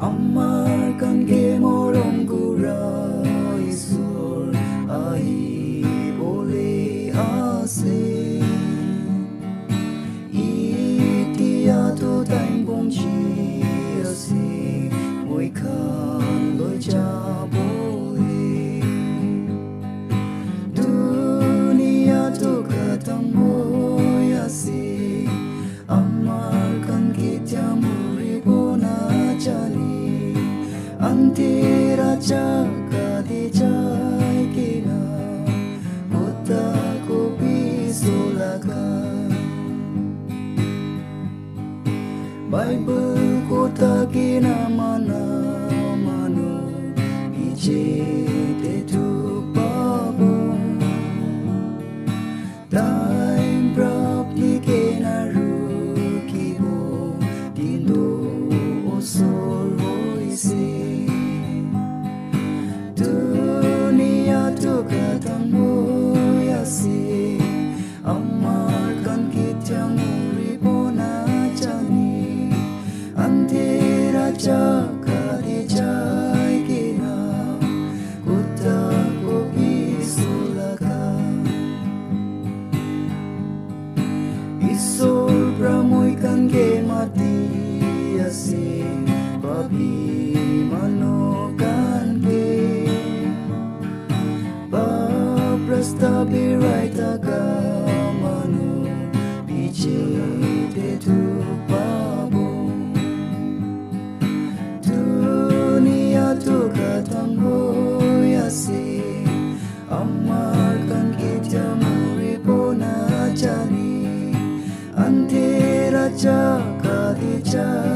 Amarkan ke morong gura isur ai boleh ase itia tu time bong chi ase moi kan loi cha boleh dunia tu katang moi ase amarkan kita muri bona jani Antira jaga di jai kina Kota kopi sulakan Bible kota kina mana manu Ije tetu babong Time brap di kena rukibo Dindo osor voice Katang moi ase amarkan kita muri bona jani antera jaga di jai kina kota kopi sulakan isor pramoi kan ke mati ase babi manokan ke Tapi right agamanu biji tetu babong dunia tu katang moi ase amarkan kita muri bona jani antera jaga di jai